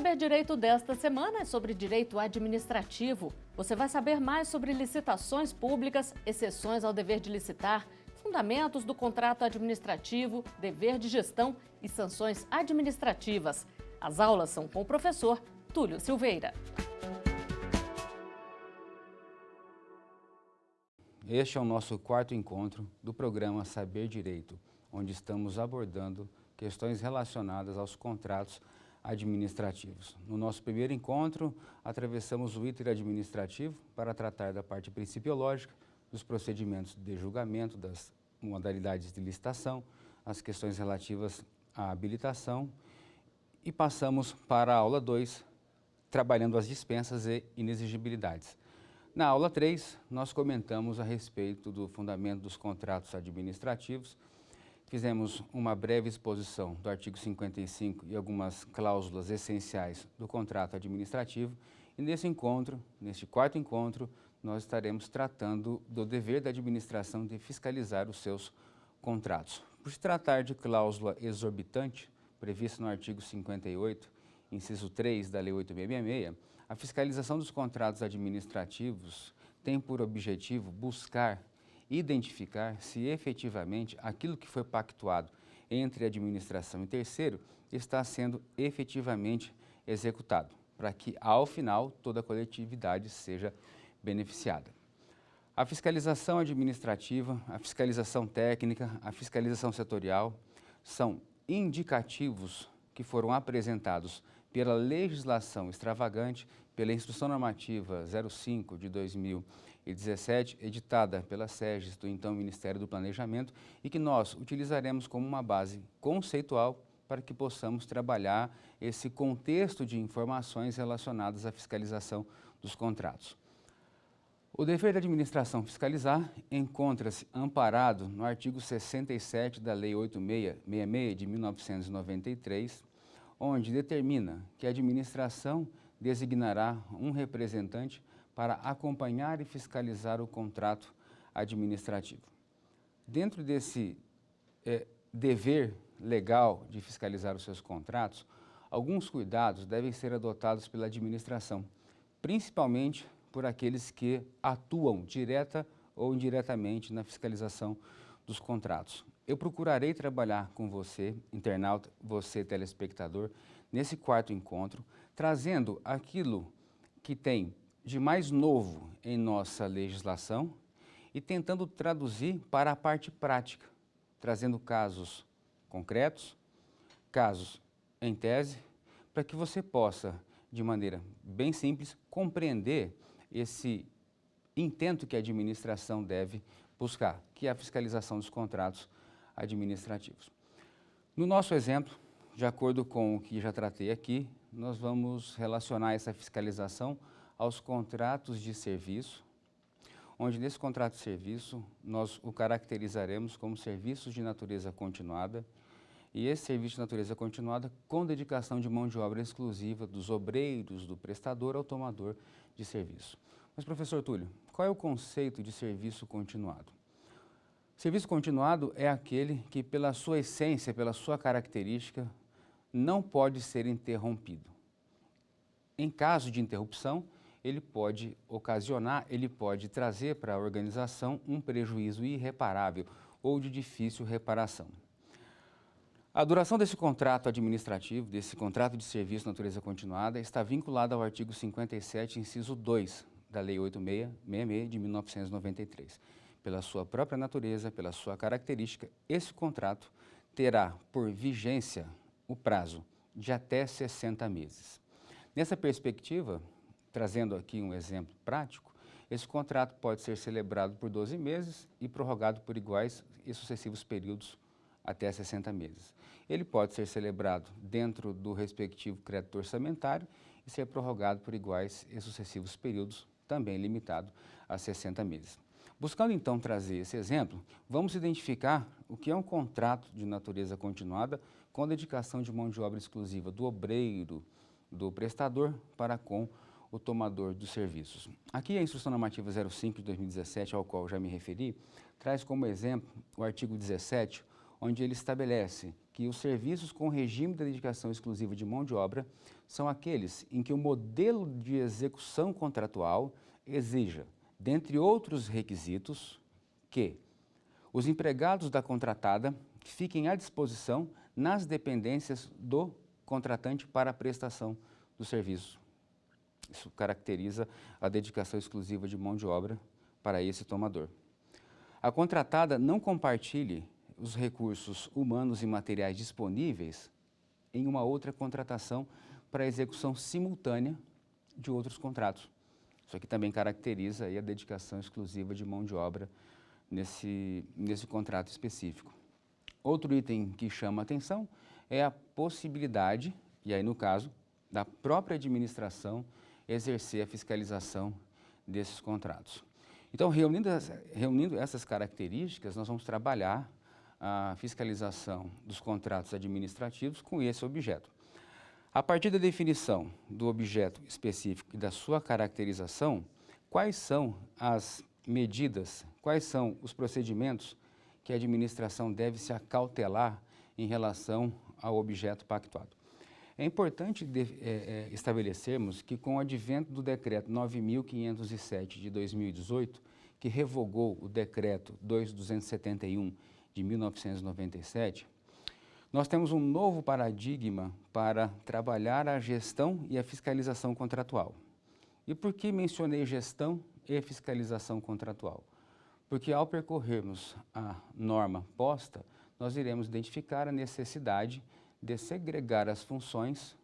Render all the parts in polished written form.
Saber Direito desta semana é sobre direito administrativo. Você vai saber mais sobre licitações públicas, exceções ao dever de licitar, fundamentos do contrato administrativo, dever de gestão e sanções administrativas. As aulas são com o professor Túlio Silveira. Este é o nosso quarto encontro do programa Saber Direito, onde estamos abordando questões relacionadas aos contratos administrativos. No nosso primeiro encontro, atravessamos o item administrativo para tratar da parte principiológica, dos procedimentos de julgamento, das modalidades de licitação, as questões relativas à habilitação e passamos para a aula 2, trabalhando as dispensas e inexigibilidades. Na aula 3, nós comentamos a respeito do fundamento dos contratos administrativos. Fizemos uma breve exposição do artigo 55 e algumas cláusulas essenciais do contrato administrativo. E neste quarto encontro, nós estaremos tratando do dever da administração de fiscalizar os seus contratos. Por se tratar de cláusula exorbitante, prevista no artigo 58, inciso 3 da Lei 8.666, a fiscalização dos contratos administrativos tem por objetivo buscar identificar se efetivamente aquilo que foi pactuado entre a administração e terceiro está sendo efetivamente executado, para que, ao final, toda a coletividade seja beneficiada. A fiscalização administrativa, a fiscalização técnica, a fiscalização setorial são indicativos que foram apresentados pela legislação extravagante, pela Instrução Normativa 05 de 2017, editada pela SEGES, do então Ministério do Planejamento, e que nós utilizaremos como uma base conceitual para que possamos trabalhar esse contexto de informações relacionadas à fiscalização dos contratos. O dever da administração fiscalizar encontra-se amparado no artigo 67 da Lei 8.666 de 1993, onde determina que a administração designará um representante para acompanhar e fiscalizar o contrato administrativo. Dentro desse dever legal de fiscalizar os seus contratos, alguns cuidados devem ser adotados pela administração, principalmente por aqueles que atuam direta ou indiretamente na fiscalização dos contratos. Eu procurarei trabalhar com você, internauta, você, telespectador, nesse quarto encontro, trazendo aquilo que tem de mais novo em nossa legislação e tentando traduzir para a parte prática, trazendo casos concretos, casos em tese, para que você possa, de maneira bem simples, compreender esse intento que a administração deve buscar, que é a fiscalização dos contratos administrativos. No nosso exemplo, de acordo com o que já tratei aqui, nós vamos relacionar essa fiscalização aos contratos de serviço, onde nesse contrato de serviço nós o caracterizaremos como serviços de natureza continuada, e esse serviço de natureza continuada com dedicação de mão de obra exclusiva dos obreiros, do prestador ao tomador de serviço. Mas, professor Túlio, qual é o conceito de serviço continuado? Serviço continuado é aquele que, pela sua essência, pela sua característica, não pode ser interrompido. Em caso de interrupção, ele pode ocasionar, ele pode trazer para a organização um prejuízo irreparável ou de difícil reparação. A duração desse contrato administrativo, desse contrato de serviço de natureza continuada, está vinculada ao artigo 57, inciso 2 da Lei 8.666 de 1993. Pela sua própria natureza, pela sua característica, esse contrato terá por vigência o prazo de até 60 meses. Nessa perspectiva, trazendo aqui um exemplo prático, esse contrato pode ser celebrado por 12 meses e prorrogado por iguais e sucessivos períodos até 60 meses. Ele pode ser celebrado dentro do respectivo crédito orçamentário e ser prorrogado por iguais e sucessivos períodos, também limitado a 60 meses. Buscando então trazer esse exemplo, vamos identificar o que é um contrato de natureza continuada com dedicação de mão de obra exclusiva do obreiro, do prestador para com o tomador dos serviços. Aqui a Instrução Normativa 05 de 2017, ao qual já me referi, traz como exemplo o artigo 17, onde ele estabelece que os serviços com regime de dedicação exclusiva de mão de obra são aqueles em que o modelo de execução contratual exija, dentre outros requisitos, que os empregados da contratada fiquem à disposição nas dependências do contratante para a prestação do serviço. Isso caracteriza a dedicação exclusiva de mão de obra para esse tomador. A contratada não compartilhe os recursos humanos e materiais disponíveis em uma outra contratação para a execução simultânea de outros contratos. Isso aqui também caracteriza aí a dedicação exclusiva de mão de obra nesse contrato específico. Outro item que chama a atenção é a possibilidade, e aí no caso, da própria administração exercer a fiscalização desses contratos. Então, reunindo essas características, nós vamos trabalhar a fiscalização dos contratos administrativos com esse objeto. A partir da definição do objeto específico e da sua caracterização, quais são as medidas, quais são os procedimentos que a administração deve se acautelar em relação ao objeto pactuado? É importante estabelecermos que, com o advento do Decreto 9.507 de 2018, que revogou o Decreto 2.271 de 1997, nós temos um novo paradigma para trabalhar a gestão e a fiscalização contratual. E por que mencionei gestão e fiscalização contratual? Porque ao percorrermos a norma posta, nós iremos identificar a necessidade de segregar as funções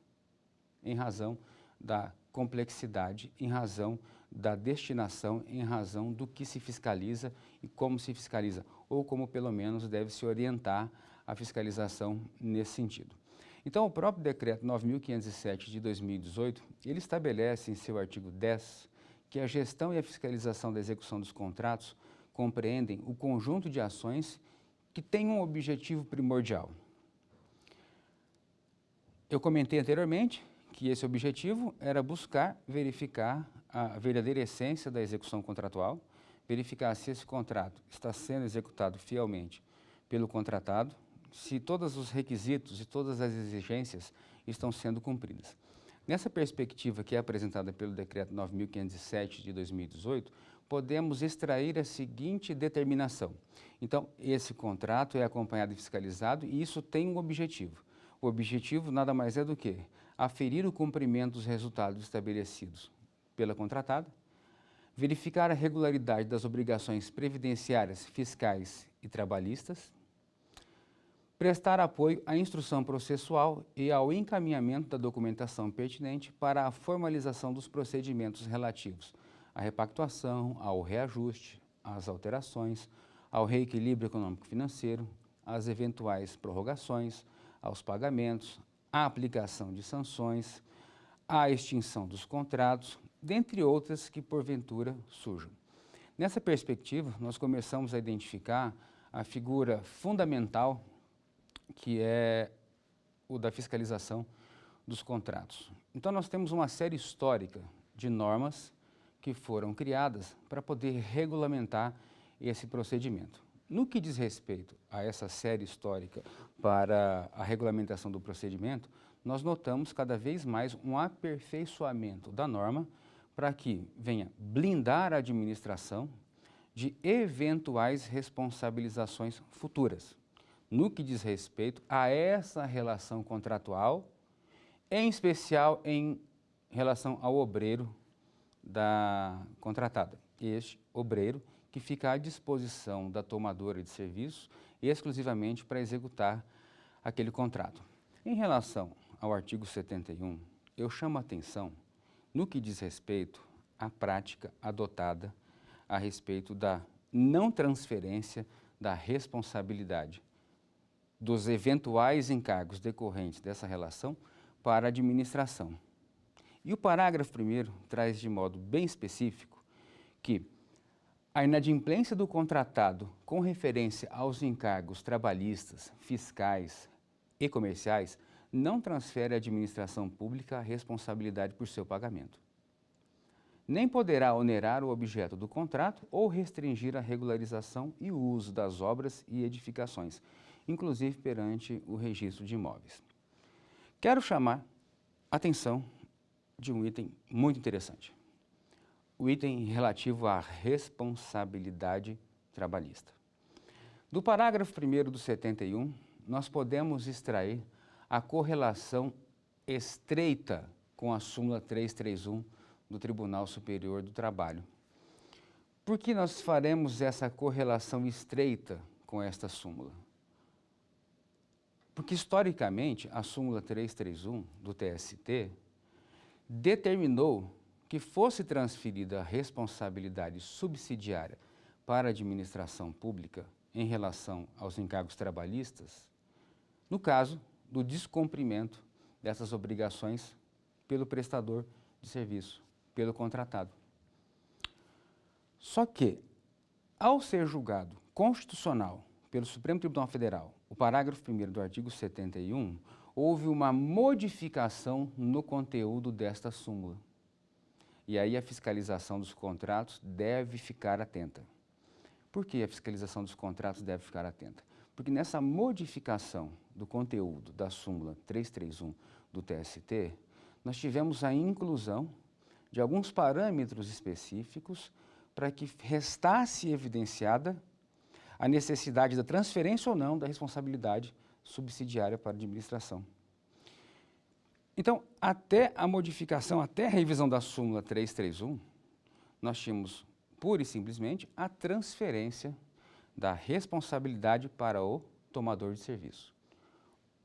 em razão da complexidade, em razão da destinação, em razão do que se fiscaliza e como se fiscaliza, ou como pelo menos deve se orientar a fiscalização nesse sentido. Então, o próprio Decreto 9.507 de 2018, ele estabelece em seu artigo 10 que a gestão e a fiscalização da execução dos contratos compreendem o conjunto de ações que têm um objetivo primordial. Eu comentei anteriormente que esse objetivo era buscar verificar a verdadeira essência da execução contratual, verificar se esse contrato está sendo executado fielmente pelo contratado, se todos os requisitos e todas as exigências estão sendo cumpridas. Nessa perspectiva que é apresentada pelo Decreto 9.507 de 2018, podemos extrair a seguinte determinação. Então, esse contrato é acompanhado e fiscalizado e isso tem um objetivo. O objetivo nada mais é do que aferir o cumprimento dos resultados estabelecidos pela contratada, verificar a regularidade das obrigações previdenciárias, fiscais e trabalhistas, prestar apoio à instrução processual e ao encaminhamento da documentação pertinente para a formalização dos procedimentos relativos à repactuação, ao reajuste, às alterações, ao reequilíbrio econômico-financeiro, às eventuais prorrogações, aos pagamentos, à aplicação de sanções, à extinção dos contratos, dentre outras que porventura surjam. Nessa perspectiva, nós começamos a identificar a figura fundamental que é o da fiscalização dos contratos. Então, nós temos uma série histórica de normas que foram criadas para poder regulamentar esse procedimento. No que diz respeito a essa série histórica para a regulamentação do procedimento, nós notamos cada vez mais um aperfeiçoamento da norma para que venha blindar a administração de eventuais responsabilizações futuras, no que diz respeito a essa relação contratual, em especial em relação ao obreiro da contratada. Este obreiro que fica à disposição da tomadora de serviço exclusivamente para executar aquele contrato. Em relação ao artigo 71, eu chamo a atenção no que diz respeito à prática adotada a respeito da não transferência da responsabilidade dos eventuais encargos decorrentes dessa relação para a administração. E o parágrafo 1º traz de modo bem específico que a inadimplência do contratado com referência aos encargos trabalhistas, fiscais e comerciais não transfere à administração pública a responsabilidade por seu pagamento. Nem poderá onerar o objeto do contrato ou restringir a regularização e o uso das obras e edificações. inclusive perante o registro de imóveis. Quero chamar a atenção de um item muito interessante. O item relativo à responsabilidade trabalhista. Do parágrafo 1º do 71, nós podemos extrair a correlação estreita com a súmula 331 do Tribunal Superior do Trabalho. Por que nós faremos essa correlação estreita com esta súmula? Porque, historicamente, a súmula 331 do TST determinou que fosse transferida a responsabilidade subsidiária para a administração pública em relação aos encargos trabalhistas, no caso do descumprimento dessas obrigações pelo prestador de serviço, pelo contratado. Só que, ao ser julgado constitucional pelo Supremo Tribunal Federal, o parágrafo 1º do artigo 71, houve uma modificação no conteúdo desta súmula. E aí a fiscalização dos contratos deve ficar atenta. Por que a fiscalização dos contratos deve ficar atenta? Porque nessa modificação do conteúdo da súmula 331 do TST, nós tivemos a inclusão de alguns parâmetros específicos para que restasse evidenciada a necessidade da transferência ou não da responsabilidade subsidiária para a administração. Então, até a modificação, até a revisão da súmula 331, nós tínhamos, pura e simplesmente, a transferência da responsabilidade para o tomador de serviço.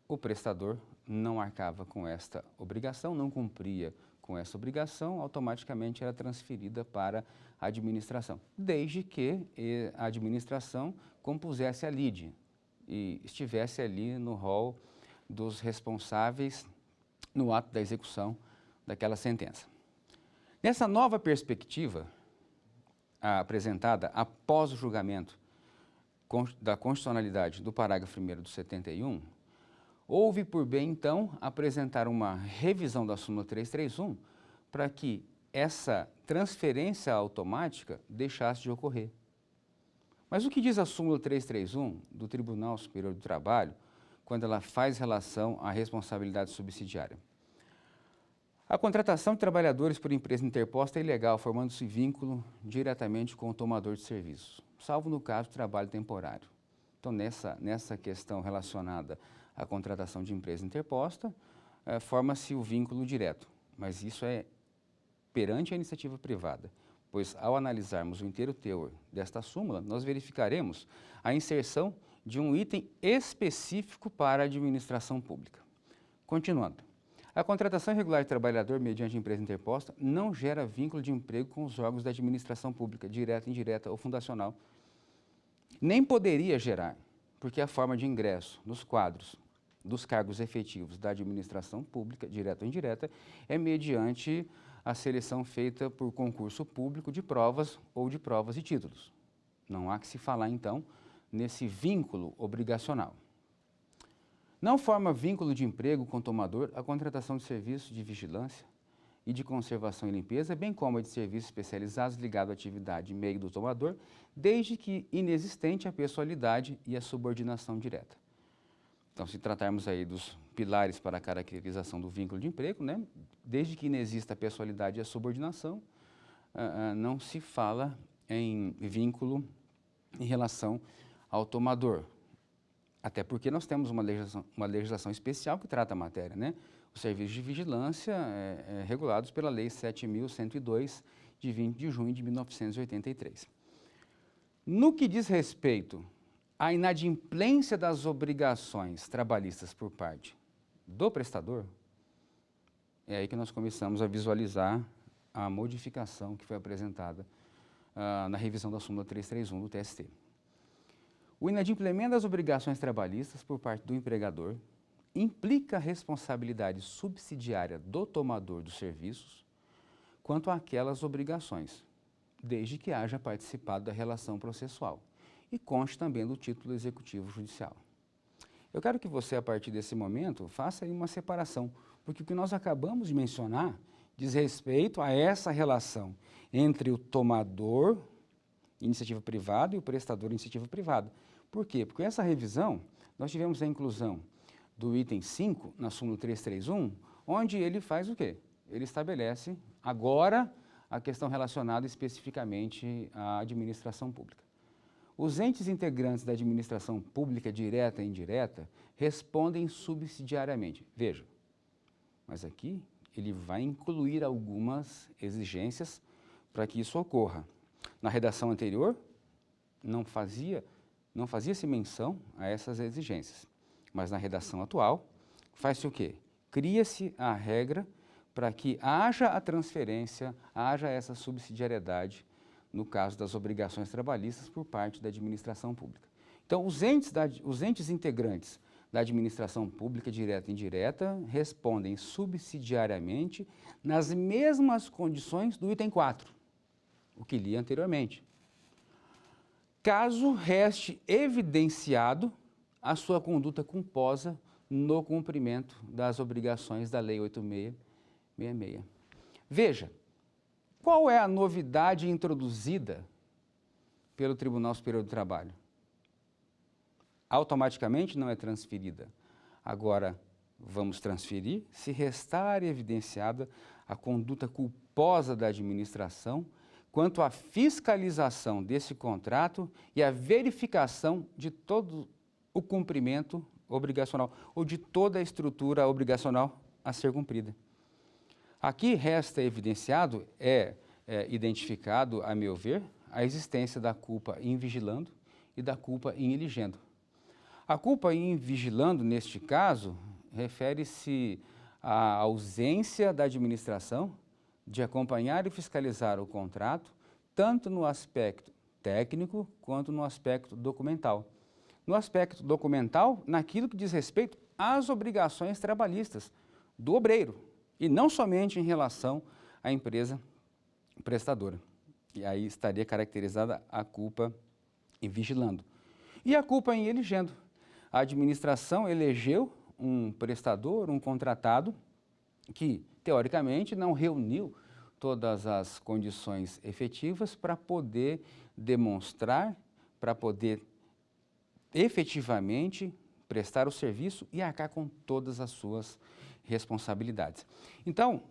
O prestador não arcava com esta obrigação, não cumpria com essa obrigação, automaticamente era transferida para a administração, desde que a administração compusesse a lide e estivesse ali no rol dos responsáveis no ato da execução daquela sentença. Nessa nova perspectiva, apresentada após o julgamento da constitucionalidade do parágrafo 1º do 71, houve por bem, então, apresentar uma revisão da súmula 331 para que essa transferência automática deixasse de ocorrer. Mas o que diz a súmula 331 do Tribunal Superior do Trabalho quando ela faz relação à responsabilidade subsidiária? A contratação de trabalhadores por empresa interposta é ilegal, formando-se vínculo diretamente com o tomador de serviços, salvo no caso de trabalho temporário. Então, nessa questão relacionada à contratação de empresa interposta, forma-se o vínculo direto, mas isso é perante a iniciativa privada, pois ao analisarmos o inteiro teor desta súmula, nós verificaremos a inserção de um item específico para a administração pública. Continuando. A contratação irregular de trabalhador mediante empresa interposta não gera vínculo de emprego com os órgãos da administração pública, direta, indireta ou fundacional. Nem poderia gerar, porque a forma de ingresso nos quadros dos cargos efetivos da administração pública, direta ou indireta, é mediante a seleção feita por concurso público de provas ou de provas e títulos. Não há que se falar, então, nesse vínculo obrigacional. Não forma vínculo de emprego com o tomador a contratação de serviços de vigilância e de conservação e limpeza, bem como a de serviços especializados ligados à atividade e meio do tomador, desde que inexistente a pessoalidade e a subordinação direta. Então, se tratarmos aí dos pilares para a caracterização do vínculo de emprego, né, desde que inexista a pessoalidade e a subordinação, não se fala em vínculo em relação ao tomador. Até porque nós temos uma legislação especial que trata a matéria, né? Os serviços de vigilância regulados pela Lei 7.102, de 20 de junho de 1983. No que diz respeito à inadimplência das obrigações trabalhistas por parte do prestador, é aí que nós começamos a visualizar a modificação que foi apresentada na revisão da súmula 331 do TST. O inadimplemento das obrigações trabalhistas por parte do empregador implica a responsabilidade subsidiária do tomador dos serviços quanto àquelas obrigações, desde que haja participado da relação processual e conste também do título executivo judicial. Eu quero que você, a partir desse momento, faça aí uma separação, porque o que nós acabamos de mencionar diz respeito a essa relação entre o tomador, iniciativa privada, e o prestador, iniciativa privada. Por quê? Porque essa revisão nós tivemos a inclusão do item 5 na súmula 331, onde ele faz o quê? Ele estabelece agora a questão relacionada especificamente à administração pública. Os entes integrantes da administração pública, direta e indireta, respondem subsidiariamente. Veja, mas aqui ele vai incluir algumas exigências para que isso ocorra. Na redação anterior, não fazia-se menção a essas exigências, mas na redação atual, faz-se o quê? Cria-se a regra para que haja a transferência, haja essa subsidiariedade no caso das obrigações trabalhistas por parte da administração pública. Então, os entes integrantes da administração pública, direta e indireta, respondem subsidiariamente nas mesmas condições do item 4, o que li anteriormente. Caso reste evidenciado a sua conduta culposa no cumprimento das obrigações da Lei 8666. Veja, qual é a novidade introduzida pelo Tribunal Superior do Trabalho? Automaticamente não é transferida. Agora, vamos transferir se restar evidenciada a conduta culposa da administração quanto à fiscalização desse contrato e a verificação de todo o cumprimento obrigacional ou de toda a estrutura obrigacional a ser cumprida. Aqui resta evidenciado, identificado, a meu ver, a existência da culpa in vigilando e da culpa in eligendo. A culpa in vigilando, neste caso, refere-se à ausência da administração de acompanhar e fiscalizar o contrato, tanto no aspecto técnico quanto no aspecto documental. No aspecto documental, naquilo que diz respeito às obrigações trabalhistas do obreiro, e não somente em relação à empresa prestadora. E aí estaria caracterizada a culpa in vigilando. E a culpa in eligendo. A administração elegeu um prestador, um contratado, que, teoricamente, não reuniu todas as condições efetivas para poder demonstrar, para poder efetivamente prestar o serviço e arcar com todas as suas responsabilidades. Então,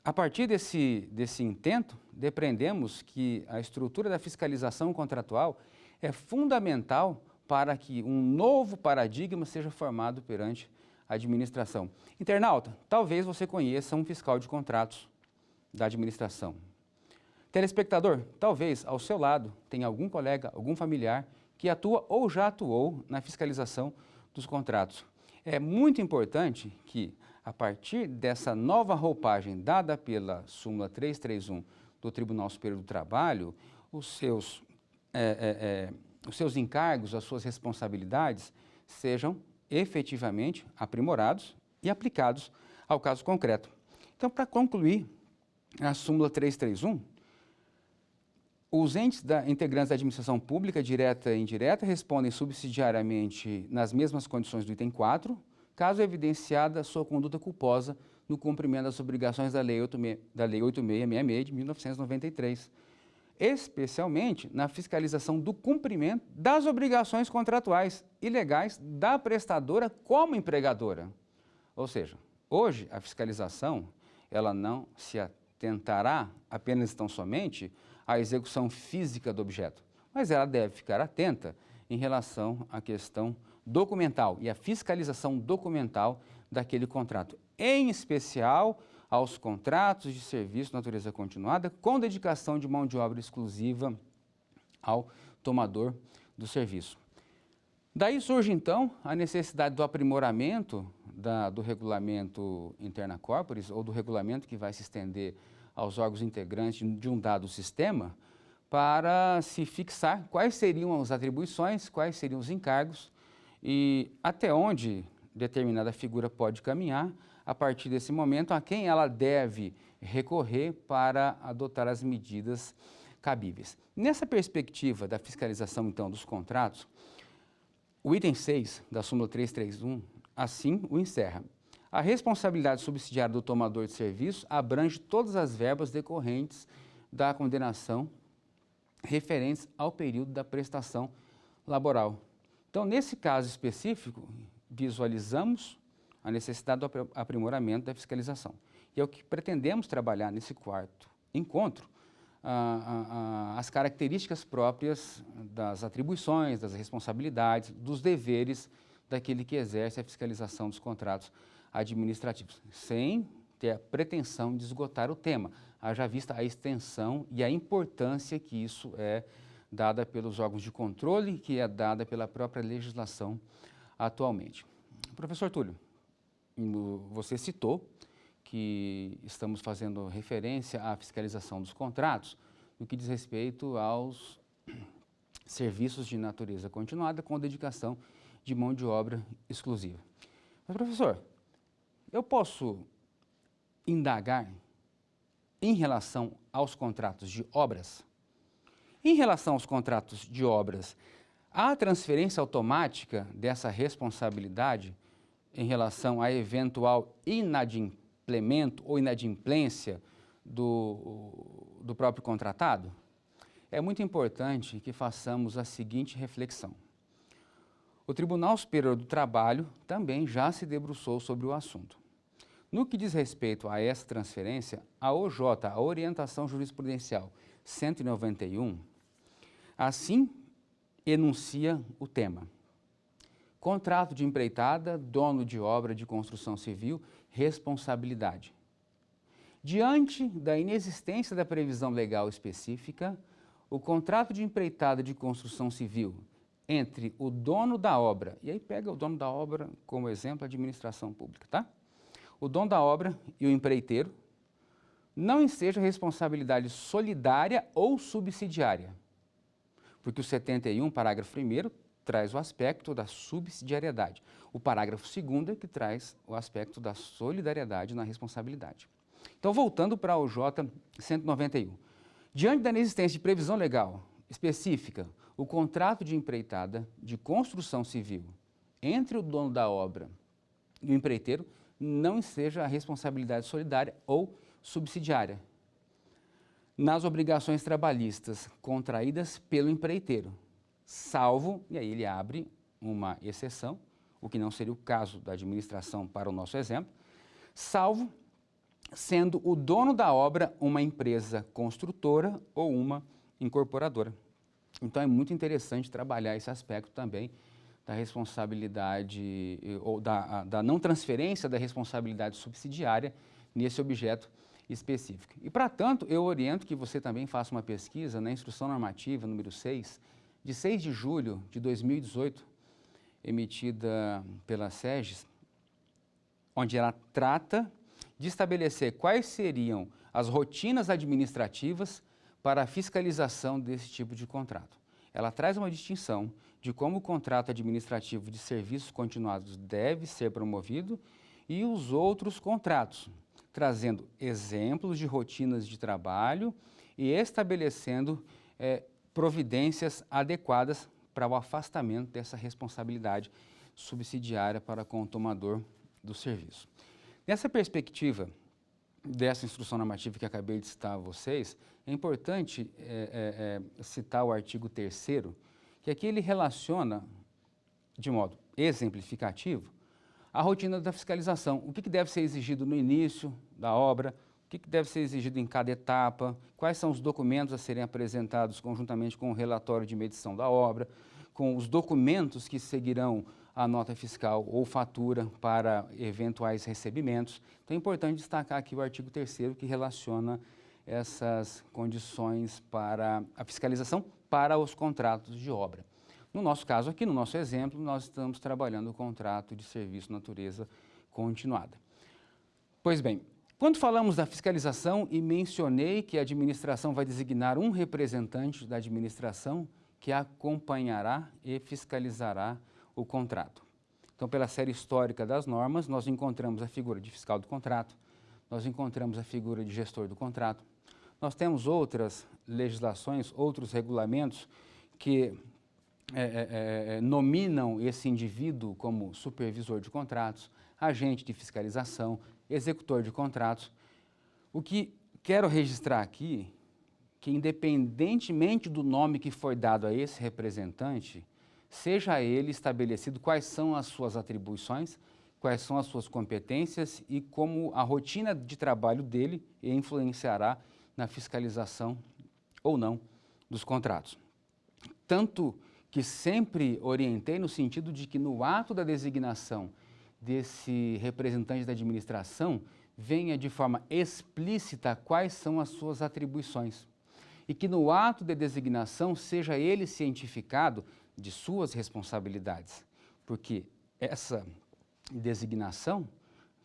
a partir desse intento, depreendemos que a estrutura da fiscalização contratual é fundamental para que um novo paradigma seja formado perante a administração. Internauta, talvez você conheça um fiscal de contratos da administração. Telespectador, talvez ao seu lado tenha algum colega, algum familiar que atua ou já atuou na fiscalização dos contratos. É muito importante que, a partir dessa nova roupagem dada pela súmula 331 do Tribunal Superior do Trabalho, os seus encargos, as suas responsabilidades sejam efetivamente aprimorados e aplicados ao caso concreto. Então, para concluir, a súmula 331, os entes integrantes da administração pública, direta e indireta, respondem subsidiariamente nas mesmas condições do item 4, caso evidenciada sua conduta culposa no cumprimento das obrigações da Lei 8666 de 1993, especialmente na fiscalização do cumprimento das obrigações contratuais e legais da prestadora como empregadora. Ou seja, hoje a fiscalização ela não se atentará apenas tão somente à execução física do objeto, mas ela deve ficar atenta em relação à questão documental e à fiscalização documental daquele contrato, em especial aos contratos de serviço de natureza continuada com dedicação de mão de obra exclusiva ao tomador do serviço. Daí surge, então, a necessidade do aprimoramento do regulamento interna corporis, ou do regulamento que vai se estender aos órgãos integrantes de um dado sistema, para se fixar quais seriam as atribuições, quais seriam os encargos e até onde determinada figura pode caminhar a partir desse momento, a quem ela deve recorrer para adotar as medidas cabíveis. Nessa perspectiva da fiscalização, então, dos contratos, o item 6 da súmula 331 assim o encerra. A responsabilidade subsidiária do tomador de serviço abrange todas as verbas decorrentes da condenação referentes ao período da prestação laboral. Então, nesse caso específico, visualizamos a necessidade do aprimoramento da fiscalização. E é o que pretendemos trabalhar nesse quarto encontro, as características próprias das atribuições, das responsabilidades, dos deveres daquele que exerce a fiscalização dos contratos administrativos, sem ter a pretensão de esgotar o tema, haja vista a extensão e a importância que isso é dada pelos órgãos de controle, que é dada pela própria legislação atualmente. Professor Túlio, você citou que estamos fazendo referência à fiscalização dos contratos no que diz respeito aos serviços de natureza continuada com dedicação de mão de obra exclusiva. Mas, professor, eu posso indagar em relação aos contratos de obras? Em relação aos contratos de obras, há transferência automática dessa responsabilidade em relação a eventual inadimplemento ou inadimplência do próprio contratado? É muito importante que façamos a seguinte reflexão. O Tribunal Superior do Trabalho também já se debruçou sobre o assunto. No que diz respeito a essa transferência, a OJ, a Orientação Jurisprudencial 191, assim enuncia o tema. Contrato de empreitada, dono de obra de construção civil, responsabilidade. Diante da inexistência da previsão legal específica, o contrato de empreitada de construção civil entre o dono da obra, e aí pega o dono da obra como exemplo, a administração pública, tá? O dono da obra e o empreiteiro não enseja responsabilidade solidária ou subsidiária, porque o 71, parágrafo 1º, traz o aspecto da subsidiariedade. O parágrafo 2º é que traz o aspecto da solidariedade na responsabilidade. Então, voltando para o OJ 191. Diante da inexistência de previsão legal específica, o contrato de empreitada de construção civil entre o dono da obra e o empreiteiro não enseja a responsabilidade solidária ou subsidiária nas obrigações trabalhistas contraídas pelo empreiteiro, salvo, e aí ele abre uma exceção, o que não seria o caso da administração para o nosso exemplo, salvo sendo o dono da obra uma empresa construtora ou uma incorporadora. Então é muito interessante trabalhar esse aspecto também da responsabilidade ou da não transferência da responsabilidade subsidiária nesse objeto específico. E, para tanto, eu oriento que você também faça uma pesquisa na Instrução Normativa número 6, de 6 de julho de 2018, emitida pela SEGES, onde ela trata de estabelecer quais seriam as rotinas administrativas para a fiscalização desse tipo de contrato. Ela traz uma distinção de como o contrato administrativo de serviços continuados deve ser promovido e os outros contratos, trazendo exemplos de rotinas de trabalho e estabelecendo providências adequadas para o afastamento dessa responsabilidade subsidiária para com o tomador do serviço. Nessa perspectiva dessa instrução normativa que acabei de citar a vocês, é importante citar o artigo 3º, que aqui ele relaciona, de modo exemplificativo, a rotina da fiscalização. O que deve ser exigido no início da obra, o que deve ser exigido em cada etapa, quais são os documentos a serem apresentados conjuntamente com o relatório de medição da obra, com os documentos que seguirão a nota fiscal ou fatura para eventuais recebimentos. Então é importante destacar aqui o artigo 3º que relaciona essas condições para a fiscalização para os contratos de obra. No nosso caso aqui, no nosso exemplo, nós estamos trabalhando o contrato de serviço natureza continuada. Pois bem, quando falamos da fiscalização e mencionei que a administração vai designar um representante da administração que acompanhará e fiscalizará o contrato. Então, pela série histórica das normas, nós encontramos a figura de fiscal do contrato, nós encontramos a figura de gestor do contrato, nós temos outras legislações, outros regulamentos que nominam esse indivíduo como supervisor de contratos, agente de fiscalização, executor de contratos. O que quero registrar aqui, que independentemente do nome que foi dado a esse representante, seja ele estabelecido quais são as suas atribuições, quais são as suas competências e como a rotina de trabalho dele influenciará na fiscalização ou não dos contratos. Tanto que sempre orientei no sentido de que no ato da designação desse representante da administração venha de forma explícita quais são as suas atribuições e que no ato de designação seja ele cientificado de suas responsabilidades, porque essa designação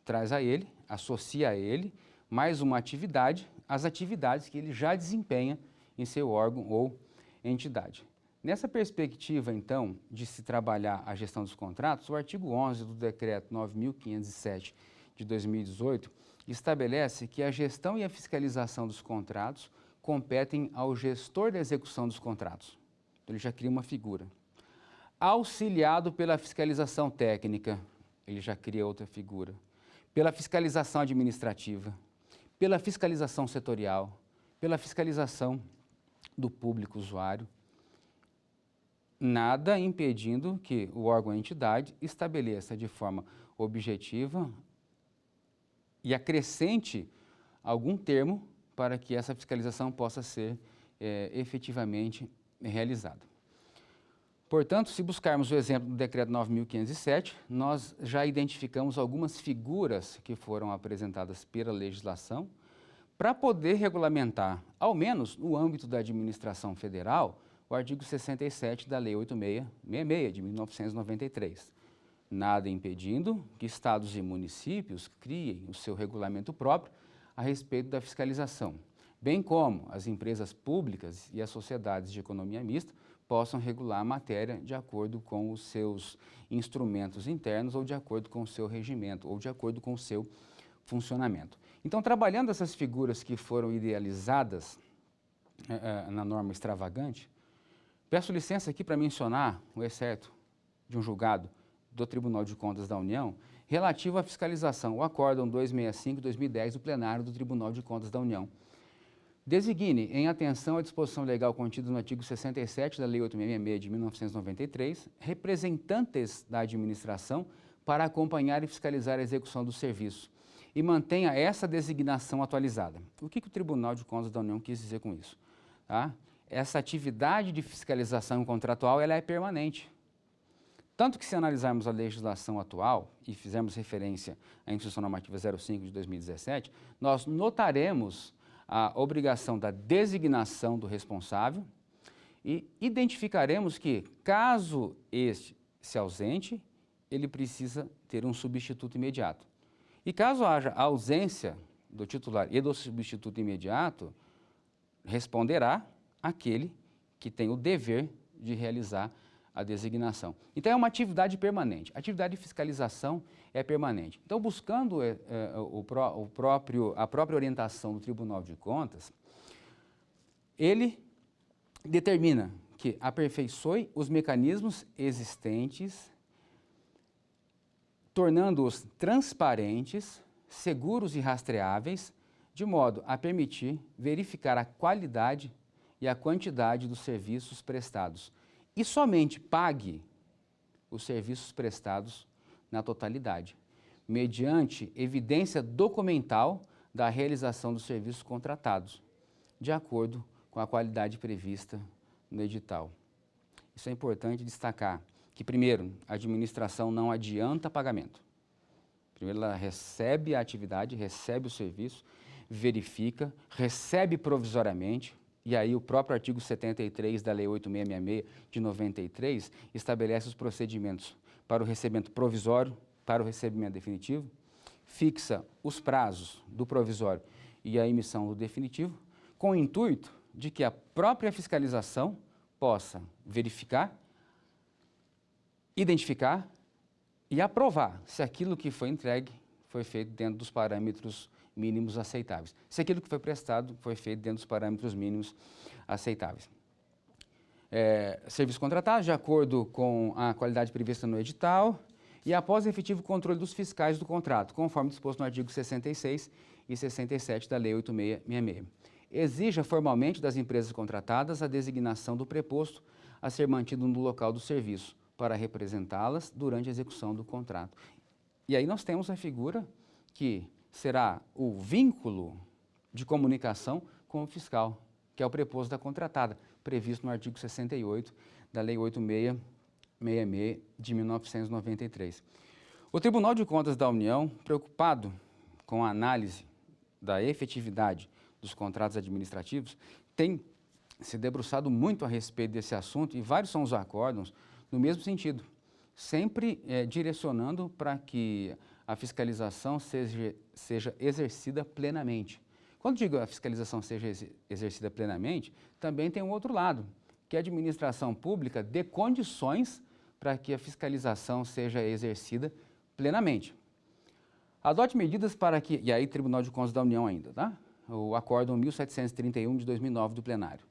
traz a ele, associa a ele mais uma atividade às atividades que ele já desempenha em seu órgão ou entidade. Nessa perspectiva, então, de se trabalhar a gestão dos contratos, o artigo 11 do Decreto 9.507 de 2018 estabelece que a gestão e a fiscalização dos contratos competem ao gestor da execução dos contratos. Então, ele já cria uma figura. Auxiliado pela fiscalização técnica, ele já cria outra figura. Pela fiscalização administrativa, pela fiscalização setorial, pela fiscalização do público usuário, nada impedindo que o órgão ou entidade estabeleça de forma objetiva e acrescente algum termo para que essa fiscalização possa ser efetivamente realizada. Portanto, se buscarmos o exemplo do Decreto 9.507, nós já identificamos algumas figuras que foram apresentadas pela legislação para poder regulamentar, ao menos no âmbito da administração federal, o artigo 67 da Lei 8.666 de 1993. Nada impedindo que estados e municípios criem o seu regulamento próprio a respeito da fiscalização, bem como as empresas públicas e as sociedades de economia mista possam regular a matéria de acordo com os seus instrumentos internos ou de acordo com o seu regimento ou de acordo com o seu funcionamento. Então, trabalhando essas figuras que foram idealizadas na norma extravagante, peço licença aqui para mencionar o excerto de um julgado do Tribunal de Contas da União relativo à fiscalização, o Acórdão 265/2010 do plenário do Tribunal de Contas da União. Designe, em atenção à disposição legal contida no artigo 67 da Lei 8.666 de 1993, representantes da administração para acompanhar e fiscalizar a execução do serviço e mantenha essa designação atualizada. O que o Tribunal de Contas da União quis dizer com isso? Tá? Essa atividade de fiscalização contratual ela é permanente. Tanto que se analisarmos a legislação atual e fizermos referência à Instrução Normativa 05 de 2017, nós notaremos a obrigação da designação do responsável e identificaremos que, caso este se ausente, ele precisa ter um substituto imediato. E caso haja ausência do titular e do substituto imediato, responderá aquele que tem o dever de realizar a designação. Então, é uma atividade permanente. A atividade de fiscalização é permanente. Então, buscando a própria orientação do Tribunal de Contas, ele determina que aperfeiçoe os mecanismos existentes, tornando-os transparentes, seguros e rastreáveis, de modo a permitir verificar a qualidade e a quantidade dos serviços prestados, e somente pague os serviços prestados na totalidade, mediante evidência documental da realização dos serviços contratados, de acordo com a qualidade prevista no edital. Isso é importante destacar, que primeiro, a administração não adianta pagamento. Primeiro, ela recebe a atividade, recebe o serviço, verifica, recebe provisoriamente. E aí o próprio artigo 73 da Lei 8.666 de 93 estabelece os procedimentos para o recebimento provisório, para o recebimento definitivo, fixa os prazos do provisório e a emissão do definitivo, com o intuito de que a própria fiscalização possa verificar, identificar e aprovar se aquilo que foi entregue foi feito dentro dos parâmetros mínimos aceitáveis. Se aquilo que foi prestado foi feito dentro dos parâmetros mínimos aceitáveis. Serviços contratados de acordo com a qualidade prevista no edital e após efetivo controle dos fiscais do contrato, conforme disposto no artigo 66 e 67 da Lei 8.666. Exija formalmente das empresas contratadas a designação do preposto a ser mantido no local do serviço para representá-las durante a execução do contrato. E aí nós temos a figura que será o vínculo de comunicação com o fiscal, que é o preposto da contratada, previsto no artigo 68 da Lei 8666 de 1993. O Tribunal de Contas da União, preocupado com a análise da efetividade dos contratos administrativos, tem se debruçado muito a respeito desse assunto e vários são os acórdãos no mesmo sentido, sempre direcionando para que a fiscalização seja exercida plenamente. Quando digo a fiscalização seja exercida plenamente, também tem um outro lado, que a administração pública dê condições para que a fiscalização seja exercida plenamente. Adote medidas para que, e aí Tribunal de Contas da União ainda, tá? O Acórdão 1731 de 2009 do plenário.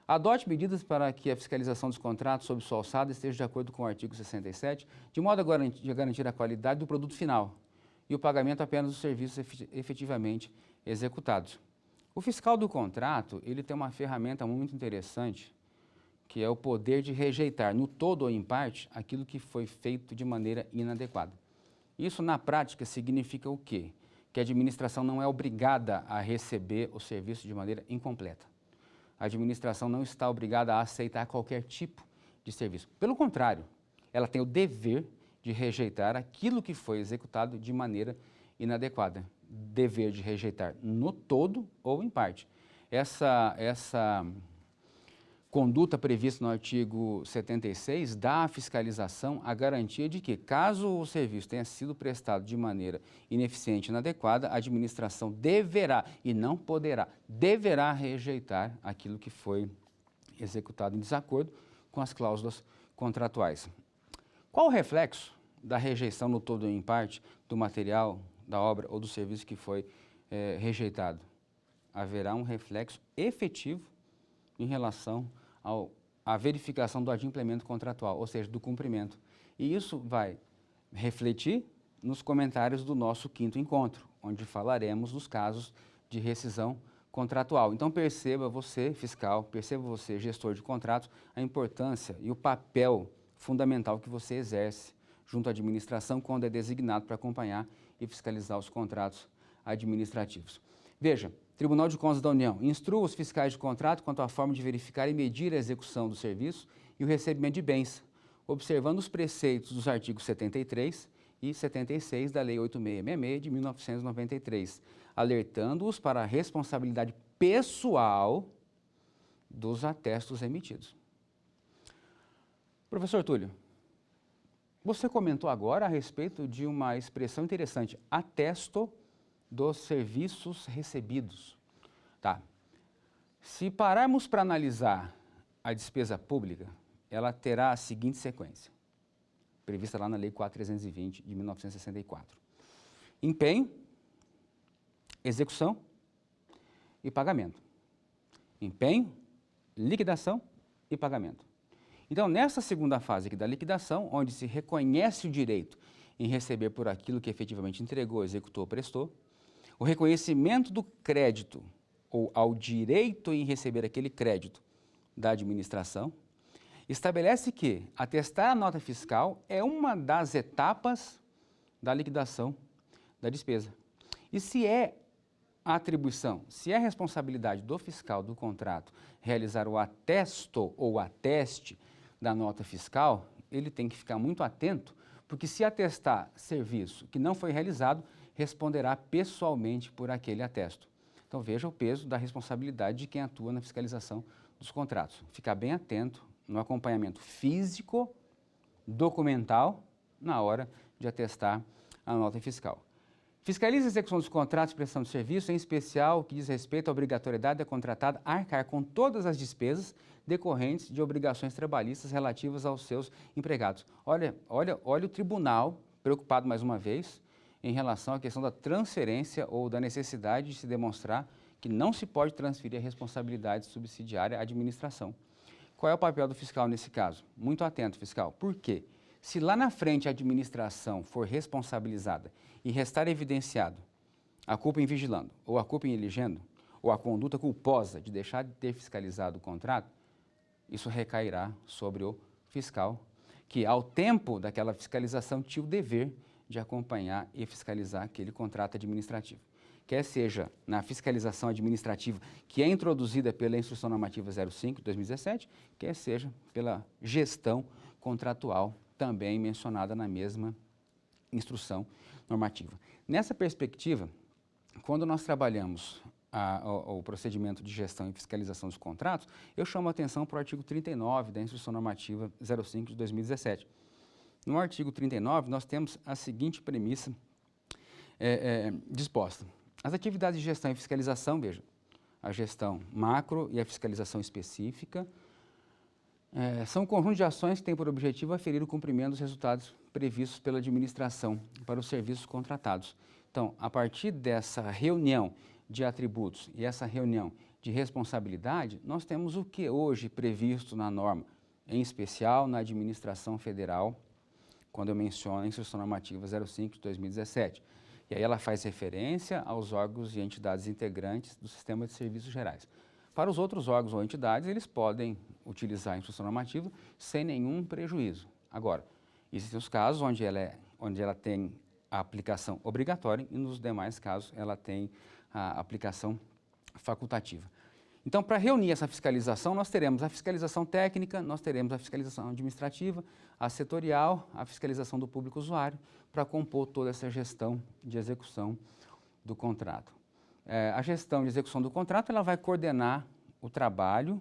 Adote medidas para que a fiscalização dos contratos sob sua alçada esteja de acordo com o artigo 67, de modo a garantir a qualidade do produto final e o pagamento apenas dos serviços efetivamente executados. O fiscal do contrato, ele tem uma ferramenta muito interessante, que é o poder de rejeitar, no todo ou em parte, aquilo que foi feito de maneira inadequada. Isso, na prática, significa o quê? Que a administração não é obrigada a receber o serviço de maneira incompleta. A administração não está obrigada a aceitar qualquer tipo de serviço. Pelo contrário, ela tem o dever de rejeitar aquilo que foi executado de maneira inadequada. Dever de rejeitar no todo ou em parte. Essa conduta prevista no artigo 76 dá à fiscalização a garantia de que, caso o serviço tenha sido prestado de maneira ineficiente e inadequada, a administração deverá, e não poderá, deverá rejeitar aquilo que foi executado em desacordo com as cláusulas contratuais. Qual o reflexo da rejeição no todo ou em parte do material, da obra ou do serviço que foi rejeitado? Haverá um reflexo efetivo em relação à verificação do adimplemento contratual, ou seja, do cumprimento. E isso vai refletir nos comentários do nosso 5º encontro, onde falaremos dos casos de rescisão contratual. Então perceba você, fiscal, perceba você, gestor de contratos, a importância e o papel fundamental que você exerce junto à administração quando é designado para acompanhar e fiscalizar os contratos administrativos. Veja, Tribunal de Contas da União instrua os fiscais de contrato quanto à forma de verificar e medir a execução do serviço e o recebimento de bens, observando os preceitos dos artigos 73 e 76 da Lei 8666 de 1993, alertando-os para a responsabilidade pessoal dos atestos emitidos. Professor Túlio, você comentou agora a respeito de uma expressão interessante, atesto dos serviços recebidos. Tá. Se pararmos para analisar a despesa pública, ela terá a seguinte sequência, prevista lá na Lei 4.320 de 1964. Empenho, execução e pagamento. Empenho, liquidação e pagamento. Então, nessa segunda fase aqui da liquidação, onde se reconhece o direito em receber por aquilo que efetivamente entregou, executou, prestou, o reconhecimento do crédito ou ao direito em receber aquele crédito da administração, estabelece que atestar a nota fiscal é uma das etapas da liquidação da despesa. E se é a atribuição, se é a responsabilidade do fiscal do contrato realizar o atesto ou ateste da nota fiscal, ele tem que ficar muito atento, porque se atestar serviço que não foi realizado, responderá pessoalmente por aquele atesto. Então veja o peso da responsabilidade de quem atua na fiscalização dos contratos. Ficar bem atento no acompanhamento físico, documental, na hora de atestar a nota fiscal. Fiscaliza a execução dos contratos de prestação de serviço, em especial o que diz respeito à obrigatoriedade da contratada arcar com todas as despesas decorrentes de obrigações trabalhistas relativas aos seus empregados. Olha o tribunal preocupado mais uma vez em relação à questão da transferência ou da necessidade de se demonstrar que não se pode transferir a responsabilidade subsidiária à administração. Qual é o papel do fiscal nesse caso? Muito atento, fiscal. Por quê? Se lá na frente a administração for responsabilizada e restar evidenciado a culpa em vigilando, ou a culpa em eligendo, ou a conduta culposa de deixar de ter fiscalizado o contrato, isso recairá sobre o fiscal, que ao tempo daquela fiscalização tinha o dever de acompanhar e fiscalizar aquele contrato administrativo. Quer seja na fiscalização administrativa que é introduzida pela Instrução Normativa 05 de 2017, quer seja pela gestão contratual também mencionada na mesma Instrução Normativa. Nessa perspectiva, quando nós trabalhamos o procedimento de gestão e fiscalização dos contratos, eu chamo a atenção para o artigo 39 da Instrução Normativa 05 de 2017. No artigo 39, nós temos a seguinte premissa disposta. As atividades de gestão e fiscalização, veja, a gestão macro e a fiscalização específica, são um conjunto de ações que têm por objetivo aferir o cumprimento dos resultados previstos pela administração para os serviços contratados. Então, a partir dessa reunião de atributos e essa reunião de responsabilidade, nós temos o que hoje previsto na norma, em especial na administração federal, quando eu menciono a Instrução Normativa 05 de 2017. E aí ela faz referência aos órgãos e entidades integrantes do Sistema de Serviços Gerais. Para os outros órgãos ou entidades, eles podem utilizar a Instrução Normativa sem nenhum prejuízo. Agora, existem os casos onde ela tem a aplicação obrigatória e nos demais casos ela tem a aplicação facultativa. Então, para reunir essa fiscalização, nós teremos a fiscalização técnica, nós teremos a fiscalização administrativa, a setorial, a fiscalização do público usuário, para compor toda essa gestão de execução do contrato. A gestão de execução do contrato, ela vai coordenar o trabalho,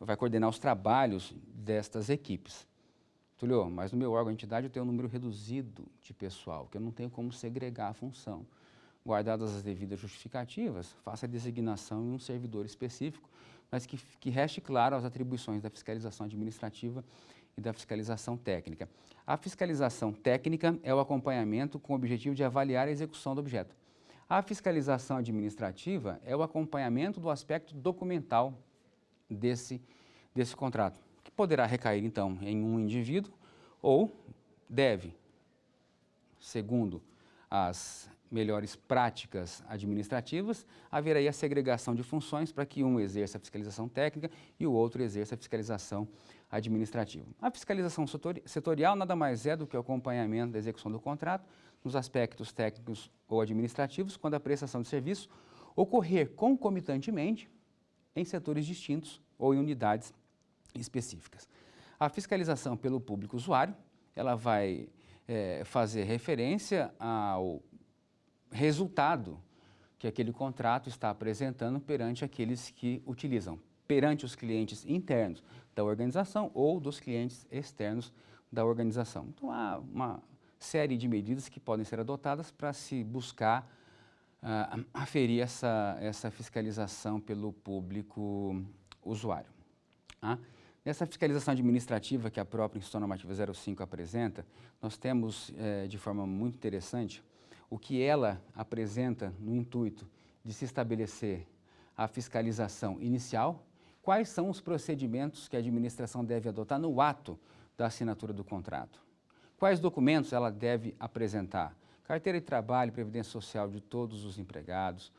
vai coordenar os trabalhos destas equipes. Tulio, mas no meu órgão, entidade, eu tenho um número reduzido de pessoal, que eu não tenho como segregar a função. Guardadas as devidas justificativas, faça a designação em um servidor específico, mas que reste claro as atribuições da fiscalização administrativa e da fiscalização técnica. A fiscalização técnica é o acompanhamento com o objetivo de avaliar a execução do objeto. A fiscalização administrativa é o acompanhamento do aspecto documental desse contrato, que poderá recair, então, em um indivíduo ou deve, segundo as melhores práticas administrativas, haver aí a segregação de funções para que um exerça a fiscalização técnica e o outro exerça a fiscalização administrativa. A fiscalização setorial nada mais é do que o acompanhamento da execução do contrato nos aspectos técnicos ou administrativos, quando a prestação de serviço ocorrer concomitantemente em setores distintos ou em unidades específicas. A fiscalização pelo público usuário, ela vai fazer referência ao resultado que aquele contrato está apresentando perante aqueles que utilizam, perante os clientes internos da organização ou dos clientes externos da organização. Então, há uma série de medidas que podem ser adotadas para se buscar aferir essa fiscalização pelo público usuário. Nessa fiscalização administrativa que a própria Instrução Normativa 05 apresenta, nós temos, de forma muito interessante, o que ela apresenta no intuito de se estabelecer a fiscalização inicial, quais são os procedimentos que a administração deve adotar no ato da assinatura do contrato, quais documentos ela deve apresentar, carteira de trabalho e previdência social de todos os empregados,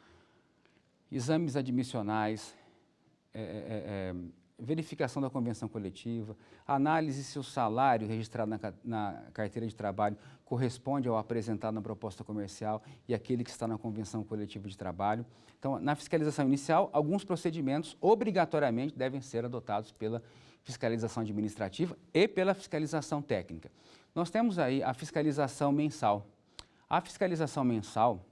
exames admissionais, verificação da convenção coletiva, análise se o salário registrado na carteira de trabalho corresponde ao apresentado na proposta comercial e aquele que está na convenção coletiva de trabalho. Então, na fiscalização inicial, alguns procedimentos obrigatoriamente devem ser adotados pela fiscalização administrativa e pela fiscalização técnica. Nós temos aí a fiscalização mensal. A fiscalização mensal,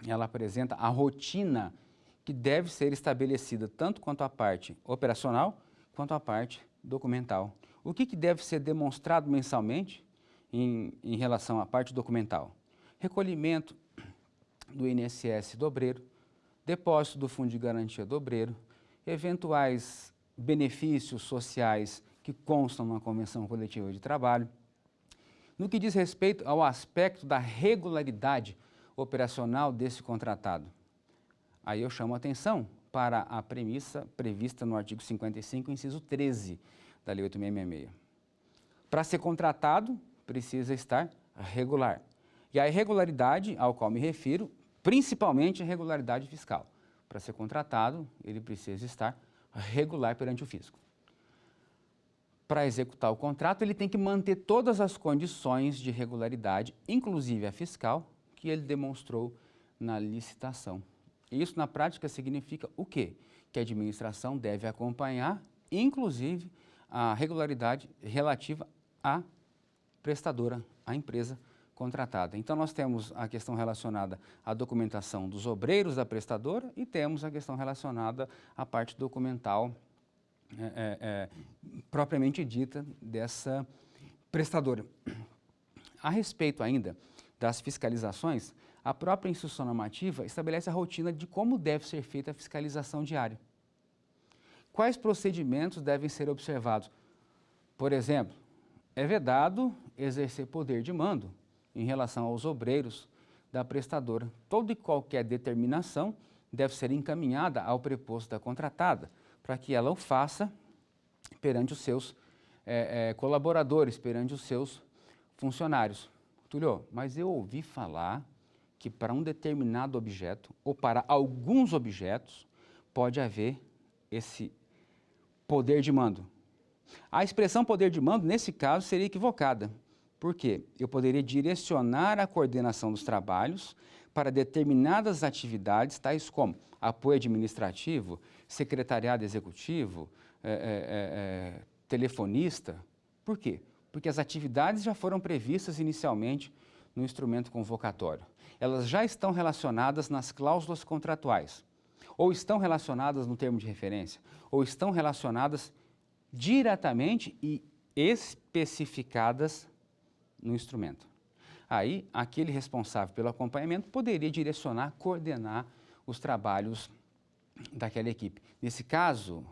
ela apresenta a rotina que deve ser estabelecida tanto quanto a parte operacional, quanto a parte documental. O que deve ser demonstrado mensalmente em relação à parte documental? Recolhimento do INSS do obreiro, depósito do Fundo de Garantia do obreiro, eventuais benefícios sociais que constam na Convenção Coletiva de Trabalho. No que diz respeito ao aspecto da regularidade operacional desse contratado, aí eu chamo a atenção para a premissa prevista no artigo 55, inciso 13 da Lei 8.666. Para ser contratado, precisa estar regular. E a irregularidade ao qual me refiro, principalmente a irregularidade fiscal. Para ser contratado, ele precisa estar regular perante o fisco. para executar o contrato, ele tem que manter todas as condições de regularidade, inclusive a fiscal, que ele demonstrou na licitação. Isso, na prática, significa o quê? Que a administração deve acompanhar, inclusive, a regularidade relativa à prestadora, à empresa contratada. Então, nós temos a questão relacionada à documentação dos obreiros da prestadora e temos a questão relacionada à parte documental propriamente dita dessa prestadora. A respeito ainda das fiscalizações, a própria instrução normativa estabelece a rotina de como deve ser feita a fiscalização diária. Quais procedimentos devem ser observados? Por exemplo, é vedado exercer poder de mando em relação aos obreiros da prestadora. Toda e qualquer determinação deve ser encaminhada ao preposto da contratada, para que ela o faça perante os seus colaboradores, perante os seus funcionários. Túlio, mas eu ouvi falar que para um determinado objeto, ou para alguns objetos, pode haver esse poder de mando. A expressão poder de mando, nesse caso, seria equivocada. Por quê? Eu poderia direcionar a coordenação dos trabalhos para determinadas atividades, tais como apoio administrativo, secretariado executivo, telefonista. Por quê? Porque as atividades já foram previstas inicialmente no instrumento convocatório. Elas já estão relacionadas nas cláusulas contratuais, ou estão relacionadas no termo de referência, ou estão relacionadas diretamente e especificadas no instrumento. Aí, aquele responsável pelo acompanhamento poderia direcionar, coordenar os trabalhos daquela equipe. Nesse caso,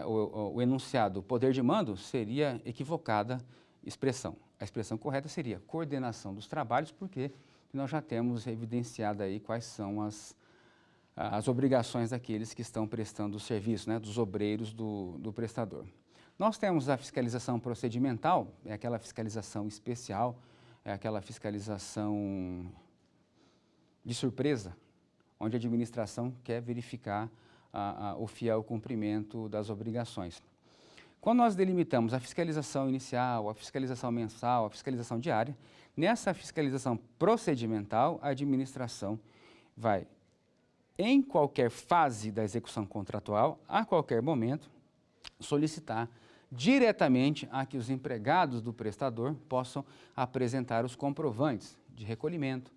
o enunciado poder de mando seria equivocada expressão. A expressão correta seria coordenação dos trabalhos, porque nós já temos evidenciado aí quais são as obrigações daqueles que estão prestando o serviço, né, dos obreiros do prestador. Nós temos a fiscalização procedimental, é aquela fiscalização especial, é aquela fiscalização de surpresa, onde a administração quer verificar o fiel cumprimento das obrigações. Quando nós delimitamos a fiscalização inicial, a fiscalização mensal, a fiscalização diária, nessa fiscalização procedimental, a administração vai, em qualquer fase da execução contratual, a qualquer momento, solicitar diretamente a que os empregados do prestador possam apresentar os comprovantes de recolhimento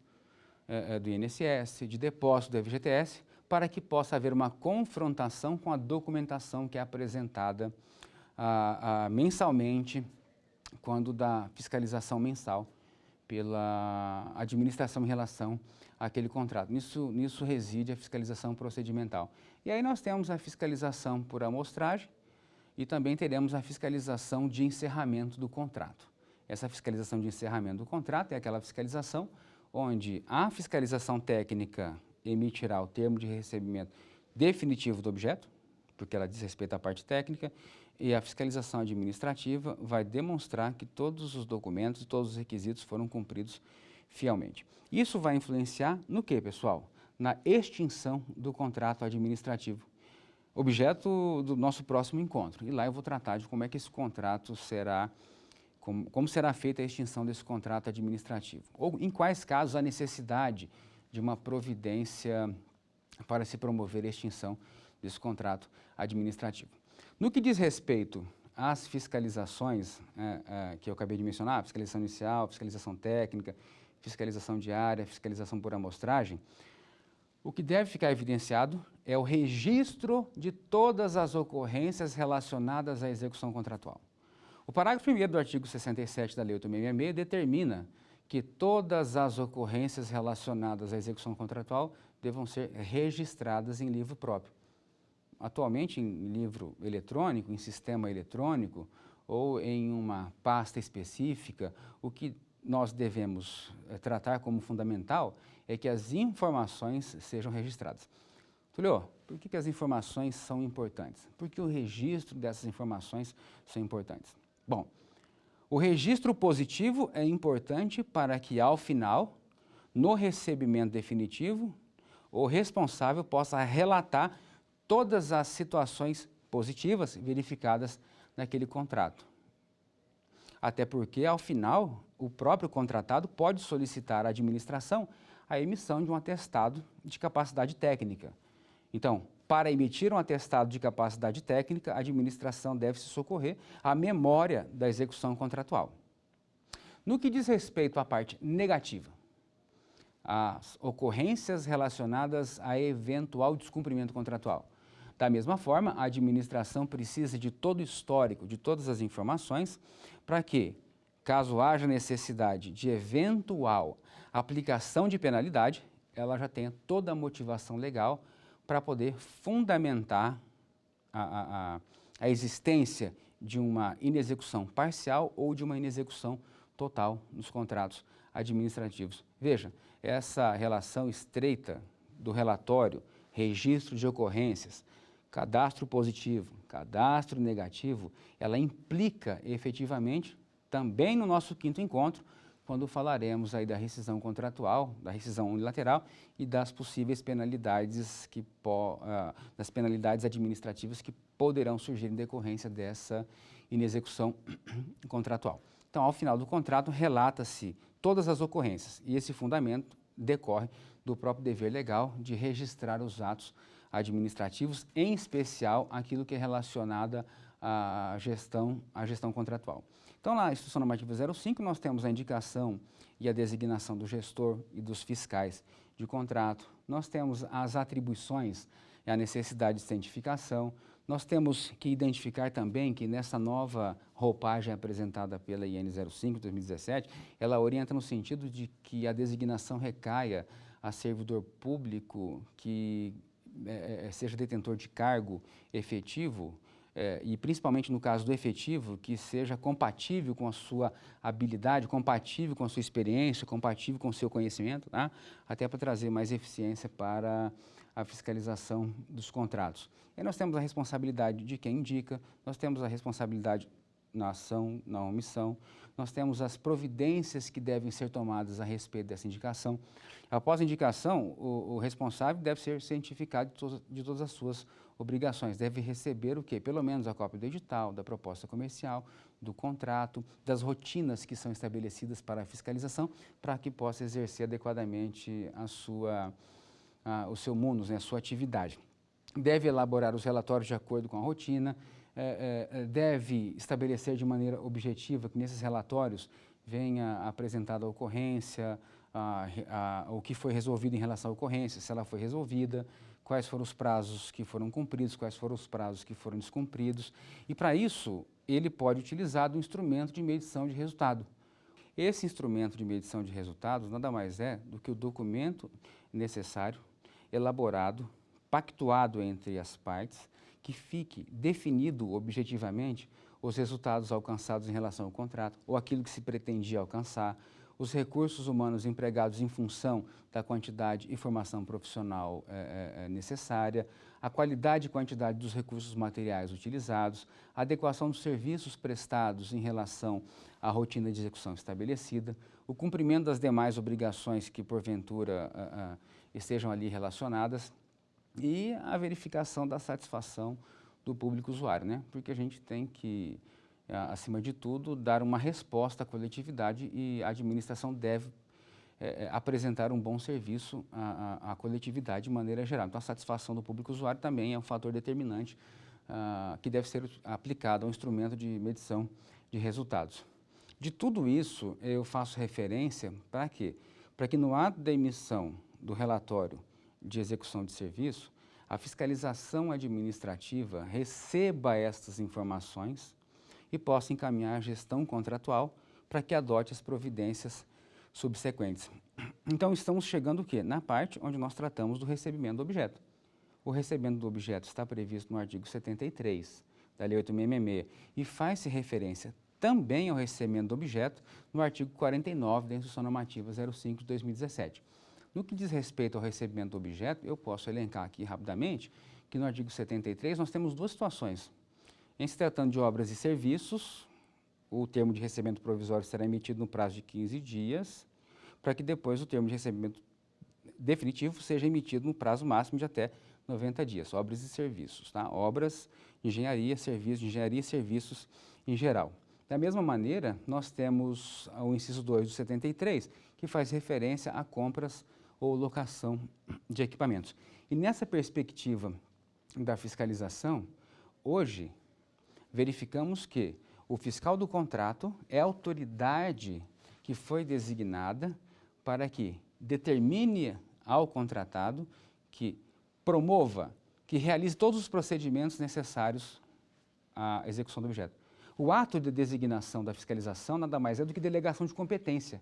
do INSS, de depósito do FGTS, para que possa haver uma confrontação com a documentação que é apresentada mensalmente, quando da fiscalização mensal pela administração em relação àquele contrato. Nisso reside a fiscalização procedimental. E aí nós temos a fiscalização por amostragem e também teremos a fiscalização de encerramento do contrato. Essa fiscalização de encerramento do contrato é aquela fiscalização onde a fiscalização técnica emitirá o termo de recebimento definitivo do objeto, porque ela diz respeito à parte técnica, e a fiscalização administrativa vai demonstrar que todos os documentos, todos os requisitos foram cumpridos fielmente. Isso vai influenciar no quê, pessoal? Na extinção do contrato administrativo, objeto do nosso próximo encontro. E lá eu vou tratar de como é que esse contrato será, como será feita a extinção desse contrato administrativo, ou em quais casos há necessidade de uma providência para se promover a extinção desse contrato administrativo. No que diz respeito às fiscalizações que eu acabei de mencionar, fiscalização inicial, fiscalização técnica, fiscalização diária, fiscalização por amostragem, o que deve ficar evidenciado é o registro de todas as ocorrências relacionadas à execução contratual. O parágrafo 1º do artigo 67 da Lei 8.666 determina que todas as ocorrências relacionadas à execução contratual devam ser registradas em livro próprio. Atualmente, em livro eletrônico, em sistema eletrônico ou em uma pasta específica, o que nós devemos tratar como fundamental é que as informações sejam registradas. Túlio, por que as informações são importantes? Porque o registro dessas informações são importantes. Bom, o registro positivo é importante para que, ao final, no recebimento definitivo, o responsável possa relatar todas as situações positivas verificadas naquele contrato. até porque, ao final, o próprio contratado pode solicitar à administração a emissão de um atestado de capacidade técnica. Então, para emitir um atestado de capacidade técnica, a administração deve se socorrer à memória da execução contratual. No que diz respeito à parte negativa, as ocorrências relacionadas a eventual descumprimento contratual. Da mesma forma, a administração precisa de todo o histórico, de todas as informações, para que, caso haja necessidade de eventual aplicação de penalidade, ela já tenha toda a motivação legal para poder fundamentar a existência de uma inexecução parcial ou de uma inexecução total nos contratos administrativos. Veja, essa relação estreita do relatório, registro de ocorrências, cadastro positivo, cadastro negativo, ela implica efetivamente também no nosso quinto encontro, quando falaremos aí da rescisão contratual, da rescisão unilateral e das possíveis penalidades, das penalidades administrativas que poderão surgir em decorrência dessa inexecução contratual. Então, ao final do contrato, relata-se todas as ocorrências e esse fundamento decorre do próprio dever legal de registrar os atos administrativos, em especial aquilo que é relacionado à gestão contratual. Então, na Instrução Normativa 05, nós temos a indicação e a designação do gestor e dos fiscais de contrato, nós temos as atribuições e a necessidade de cientificação, nós temos que identificar também que nessa nova roupagem apresentada pela IN 05 de 2017, ela orienta no sentido de que a designação recaia a servidor público que seja detentor de cargo efetivo, e principalmente no caso do efetivo, que seja compatível com a sua habilidade, compatível com a sua experiência, compatível com o seu conhecimento, tá? Até para trazer mais eficiência para a fiscalização dos contratos. E nós temos a responsabilidade de quem indica, nós temos a responsabilidade na ação, na omissão, nós temos as providências que devem ser tomadas a respeito dessa indicação. Após a indicação, o responsável deve ser cientificado de todas as suas obrigações, deve receber o quê? Pelo menos a cópia do edital, da proposta comercial, do contrato, das rotinas que são estabelecidas para a fiscalização, para que possa exercer adequadamente o seu munus, né, a sua atividade. Deve elaborar os relatórios de acordo com a rotina, deve estabelecer de maneira objetiva que nesses relatórios venha apresentada a ocorrência, o que foi resolvido em relação à ocorrência, se ela foi resolvida, quais foram os prazos que foram cumpridos, quais foram os prazos que foram descumpridos. E para isso, ele pode utilizar do instrumento de medição de resultado. Esse instrumento de medição de resultados nada mais é do que o documento necessário, elaborado, pactuado entre as partes, que fique definido objetivamente os resultados alcançados em relação ao contrato, ou aquilo que se pretendia alcançar, os recursos humanos empregados em função da quantidade e formação profissional necessária, a qualidade e quantidade dos recursos materiais utilizados, a adequação dos serviços prestados em relação à rotina de execução estabelecida, o cumprimento das demais obrigações que porventura estejam ali relacionadas e a verificação da satisfação do público usuário, né? Porque a gente tem que, acima de tudo, dar uma resposta à coletividade e a administração deve apresentar um bom serviço à coletividade de maneira geral. Então, a satisfação do público usuário também é um fator determinante que deve ser aplicado ao instrumento de medição de resultados. De tudo isso, eu faço referência para quê? Para que no ato da emissão do relatório de execução de serviço, a fiscalização administrativa receba estas informações e possa encaminhar a gestão contratual para que adote as providências subsequentes. Então, estamos chegando o quê? Na parte onde nós tratamos do recebimento do objeto. O recebimento do objeto está previsto no artigo 73 da Lei 8.666 e faz-se referência também ao recebimento do objeto no artigo 49 da Instrução Normativa 05 de 2017. No que diz respeito ao recebimento do objeto, eu posso elencar aqui rapidamente que no artigo 73 nós temos duas situações. Em se tratando de obras e serviços, o termo de recebimento provisório será emitido no prazo de 15 dias, para que depois o termo de recebimento definitivo seja emitido no prazo máximo de até 90 dias. Obras e serviços, tá? Obras, engenharia, serviços em geral. Da mesma maneira, nós temos o inciso 2 do 73, que faz referência a compras ou locação de equipamentos. E nessa perspectiva da fiscalização, hoje verificamos que o fiscal do contrato é a autoridade que foi designada para que determine ao contratado, que promova, que realize todos os procedimentos necessários à execução do objeto. O ato de designação da fiscalização nada mais é do que delegação de competência.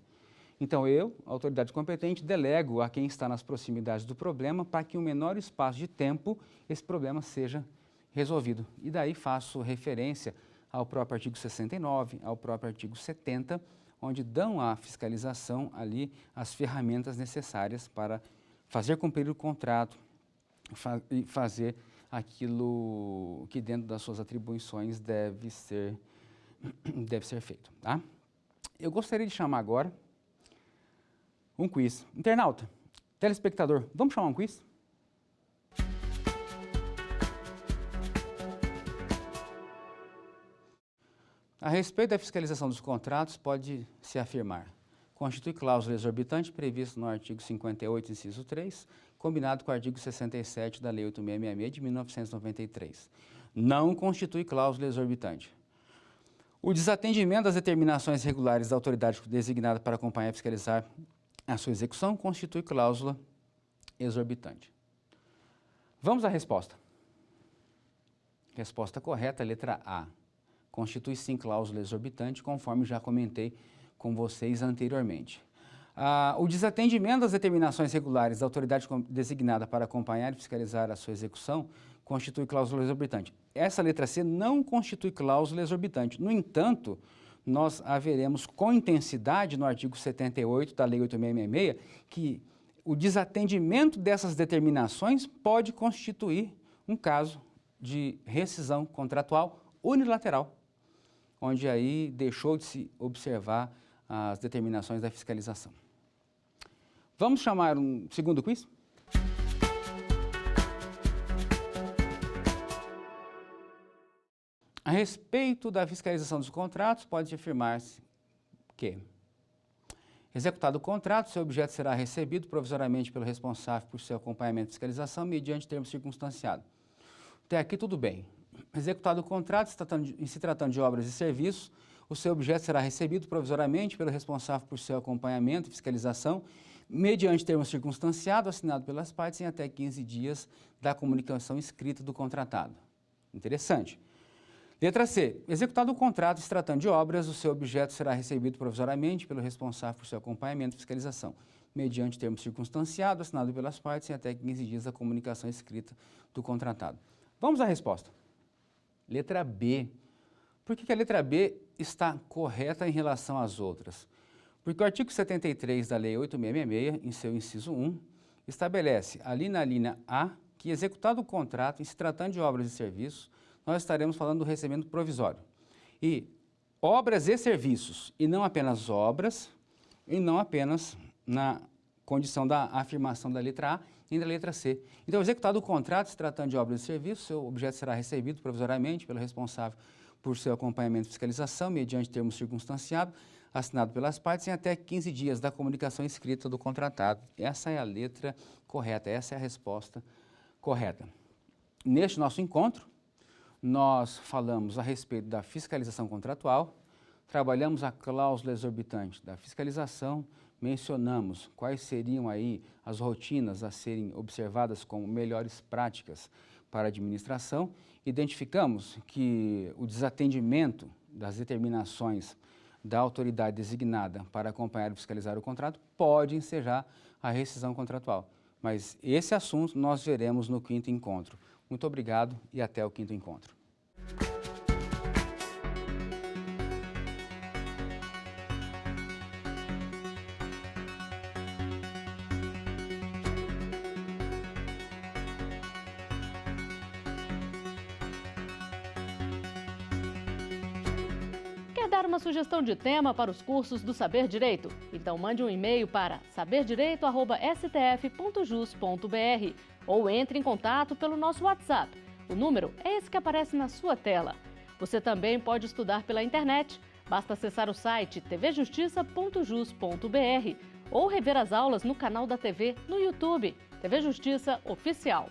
Então eu, autoridade competente, delego a quem está nas proximidades do problema para que em um menor espaço de tempo esse problema seja resolvido. E daí faço referência ao próprio artigo 69, ao próprio artigo 70, onde dão à fiscalização ali as ferramentas necessárias para fazer cumprir o contrato e fazer aquilo que dentro das suas atribuições deve ser feito. Tá? Eu gostaria de chamar agora um quiz. Internauta, telespectador, vamos chamar um quiz? A respeito da fiscalização dos contratos, pode-se afirmar: constitui cláusula exorbitante prevista no artigo 58, inciso 3, combinado com o artigo 67 da Lei 8666 de 1993. Não constitui cláusula exorbitante. O desatendimento das determinações regulares da autoridade designada para acompanhar e fiscalizar a sua execução constitui cláusula exorbitante. Vamos à resposta. Resposta correta, letra A. Constitui sim cláusula exorbitante, conforme já comentei com vocês anteriormente. O desatendimento das determinações regulares da autoridade designada para acompanhar e fiscalizar a sua execução constitui cláusula exorbitante. Essa letra C não constitui cláusula exorbitante. No entanto, nós haveremos com intensidade no artigo 78 da Lei 8666 que o desatendimento dessas determinações pode constituir um caso de rescisão contratual unilateral, onde aí deixou de se observar as determinações da fiscalização. Vamos chamar um segundo quiz? A respeito da fiscalização dos contratos, pode afirmar-se que, executado o contrato, seu objeto será recebido provisoriamente pelo responsável por seu acompanhamento e fiscalização mediante termo circunstanciado. Até aqui tudo bem. Executado o contrato, se tratando de obras e serviços, o seu objeto será recebido provisoriamente pelo responsável por seu acompanhamento e fiscalização, mediante termo circunstanciado assinado pelas partes em até 15 dias da comunicação escrita do contratado. Interessante. Letra C. Executado o contrato, se tratando de obras, o seu objeto será recebido provisoriamente pelo responsável por seu acompanhamento e fiscalização, mediante termo circunstanciado assinado pelas partes em até 15 dias da comunicação escrita do contratado. Vamos à resposta. Letra B. Por que a letra B está correta em relação às outras? Porque o artigo 73 da Lei 8666, em seu inciso 1, estabelece ali na linha A que, executado o contrato, em se tratando de obras e serviços, nós estaremos falando do recebimento provisório. E obras e serviços, e não apenas obras, e não apenas na condição da afirmação da letra A e da letra C. Então, executado o contrato, se tratando de obras e serviços, seu objeto será recebido provisoriamente pelo responsável por seu acompanhamento e fiscalização, mediante termo circunstanciado, assinado pelas partes em até 15 dias da comunicação escrita do contratado. Essa é a letra correta, essa é a resposta correta. Neste nosso encontro, nós falamos a respeito da fiscalização contratual, trabalhamos a cláusula exorbitante da fiscalização, mencionamos quais seriam aí as rotinas a serem observadas como melhores práticas para a administração, identificamos que o desatendimento das determinações da autoridade designada para acompanhar e fiscalizar o contrato pode ensejar a rescisão contratual. Mas esse assunto nós veremos no quinto encontro. Muito obrigado e até o quinto encontro. Quer dar uma sugestão de tema para os cursos do Saber Direito? Então mande um e-mail para saberdireito@stf.jus.br ou entre em contato pelo nosso WhatsApp. O número é esse que aparece na sua tela. Você também pode estudar pela internet. Basta acessar o site tvjustiça.jus.br ou rever as aulas no canal da TV no YouTube, TV Justiça Oficial.